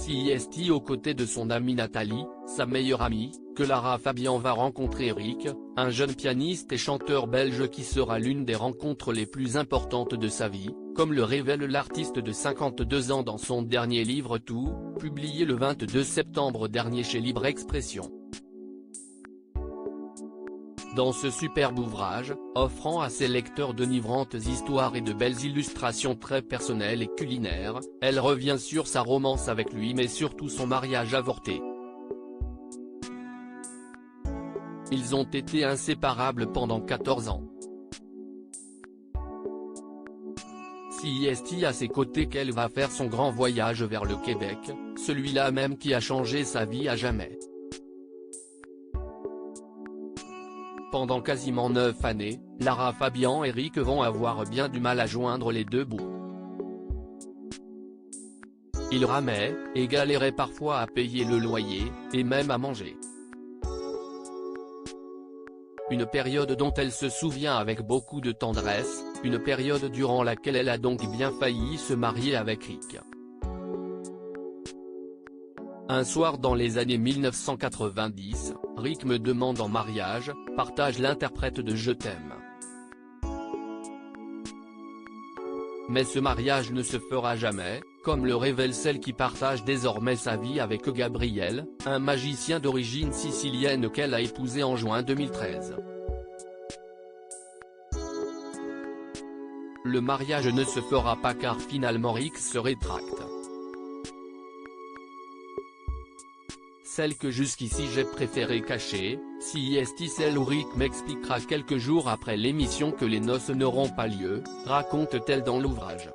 CIST aux côtés de son amie Nathalie, sa meilleure amie, que Lara Fabian va rencontrer Eric, un jeune pianiste et chanteur belge qui sera l'une des rencontres les plus importantes de sa vie, comme le révèle l'artiste de 52 ans dans son dernier livre Tout, publié le 22 septembre dernier chez Libre Expression. Dans ce superbe ouvrage, offrant à ses lecteurs d'enivrantes histoires et de belles illustrations très personnelles et culinaires, elle revient sur sa romance avec lui mais surtout son mariage avorté. Ils ont été inséparables pendant 14 ans. CIST à ses côtés qu'elle va faire son grand voyage vers le Québec, celui-là même qui a changé sa vie à jamais. Pendant quasiment 9 années, Lara Fabian et Eric vont avoir bien du mal à joindre les deux bouts. Ils ramaient, et galéraient parfois à payer le loyer, et même à manger. Une période dont elle se souvient avec beaucoup de tendresse, une période durant laquelle elle a donc bien failli se marier avec Rick. Un soir dans les années 1990, Rick me demande en mariage, partage l'interprète de Je t'aime. Mais ce mariage ne se fera jamais, comme le révèle celle qui partage désormais sa vie avec Gabriel, un magicien d'origine sicilienne qu'elle a épousé en juin 2013. Le mariage ne se fera pas car finalement Rick se rétracte. Celle que jusqu'ici j'ai préféré cacher, CIST celle où Rick m'expliquera quelques jours après l'émission que les noces n'auront pas lieu, raconte-t-elle dans l'ouvrage.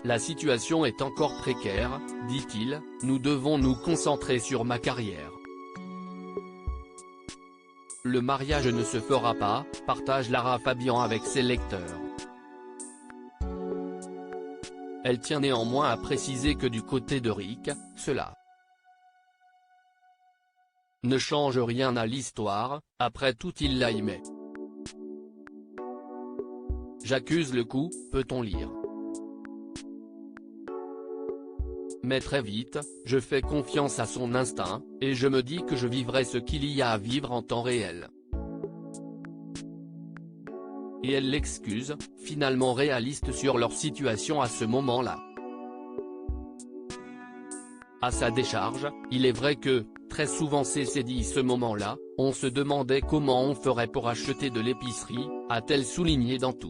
La situation est encore précaire, dit-il, nous devons nous concentrer sur ma carrière. Le mariage ne se fera pas, partage Lara Fabian avec ses lecteurs. Elle tient néanmoins à préciser que du côté de Rick, cela ne change rien à l'histoire, après tout il l'a aimé. J'accuse le coup, peut-on lire. Mais très vite, je fais confiance à son instinct, et je me dis que je vivrai ce qu'il y a à vivre en temps réel. Et elle l'excuse, finalement réaliste sur leur situation à ce moment-là. À sa décharge, il est vrai que, très souvent c'est dit ce moment-là, on se demandait comment on ferait pour acheter de l'épicerie, a-t-elle souligné dans Tout.